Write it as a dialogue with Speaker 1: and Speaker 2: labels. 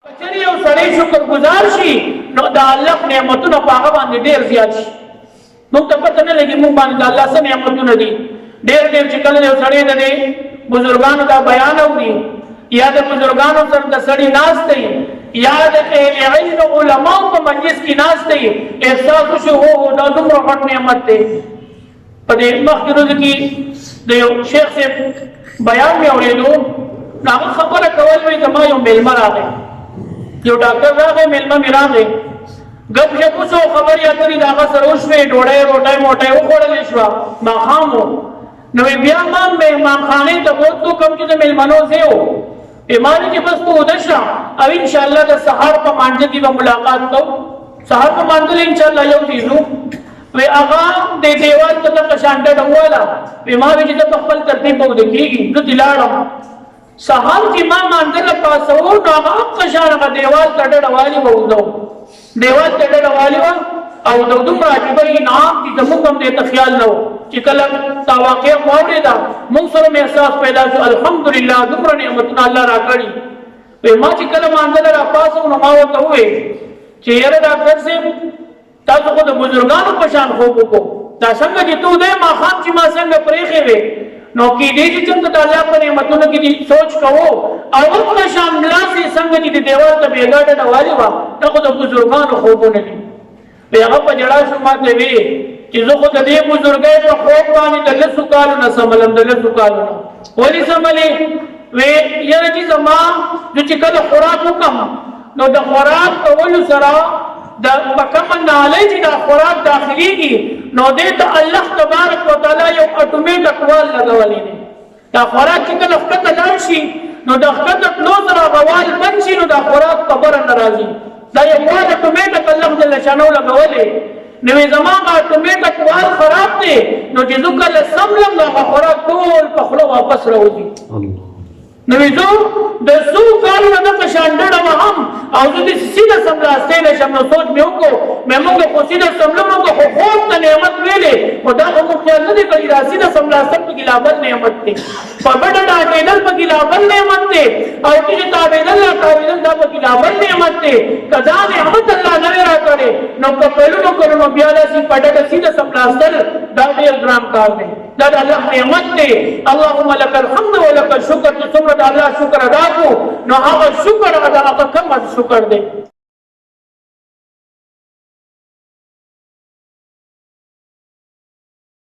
Speaker 1: کچری یو سړی شکر گزار شي نو د الله نعمتونه په هغه باندې ډېر زیات شي. موږ ته پته نه لګي موږ باندې د الله څه نعمتونه دي. ډېر چې کله یو سړی د بزرګانو دا بیان اوري یا د بزرګانو سره د سړی ناست دی یا د علم علماء په مجلس کې ناست دی احساس شو هو دا دومره غټ نعمت دی. په دې مخکې ورځ کې د یو شیخ صاحب بیان مې اورېدو هغه خبره کول وایي زما یو میلمه راغی یو ډاکټر راغی میلمه مې راغی ګپ شپ وشو خبرې اترې د هغه سره وشوې ډوډۍ روټۍ موټۍ وخوړلې شوه ماښام و نو بیا ما مهمانخانې ته بوتلو کوم چې د میلمنو ځای و ایمانه چې بس ته اوده شه او انشاءالله د سهار په مانځه کې به ملاقات کوو. سهار په مانځه انشاءالله یو ځای ځو وی هغه د دیوال ته دغه شان ډډه وواله وی ما وی چې ته په خپل ترتیب به اوده کېږي زه ترې لاړم سهار چې ما مانځه نه پاسوو نو هغه هغه شان هغه دیوال ته ډډه والي به اوده دیوال ته ډډه والي وه او د دومره عجیبه انعام چې زموږ هم دې ته خیال نه و چې کله تا واقعه مو اورېده موږ سره مې احساس پیدا شو الحمدلله دومره نعمتونه الله راکړي. وی ما چې کله مانځه نه راپاڅوم نو ما ورته وویل چې یاره ډاکټر صاحب تاسو خو د بزرګانو په شان خوب وکړو دا څنګه چې تو دی ماښام چې ما څنګه پرېښې وې نو کېدی چې څنګه د الله په نعمتونو کې سوچ کوو او هغه شان ملاسې څنګه چې د دیوال ته بېګا ډډه والې وه دا خو د بزرګانو خوبونه دي. وی هغه په ژړا شو ما ته وې چې زه خو د دې بزرګۍ په خوب باندې د لسو کالو نه سملم د لسو کالو نه ولې سملې وی یاره چې زما زه چې کله خوراک وکړم نو د خوراک کولو سره د په کومه نالۍ چې دا خوراک داخلېږي نو دې ته الله تبارک وتعالی یو اټومیټ اقوال لګولی دی. دا خوراک چې کله ښکته لاړ شي نو د ښکته تلو سره هغه وال بند شي نو دا خوراک په بره نه راځي. دا یو وال اټومیټ الله جل شانو لګولی نو زما هغه اټومیټ اقوال خراب دی نو چې زه کله سملم نو هغه خوراک ټول په خوله واپس راوځي. نو زه د څو کالو نه دغه شان ډډه وهم او زه دې سیده سملاستی نه شم نو سوچ مې وکړو مې موږ خو سیده سملو موږ خو خوب ته نعمت ویلې خو دا خو موږ خیال نه دی کړی دا سیده سملاستل پکې لا بل نعمت دی په بډه ډاټېدل پکې لا بل نعمت دی او چې تاوېدل را تاوېدل دا پکې لا بل نعمت دی که دا نعمت الله نه وی راکړی نو که کلونو کلونو بیا داسې په ډډه سیده سملاستل دا ډېر ګران کار دی. دا د الله نعمت دی. اللهم لك الحمد ولك الشکر چې څومره د الله شکر ادا کو نو هغه شکر ادا هغه کم شکر دی.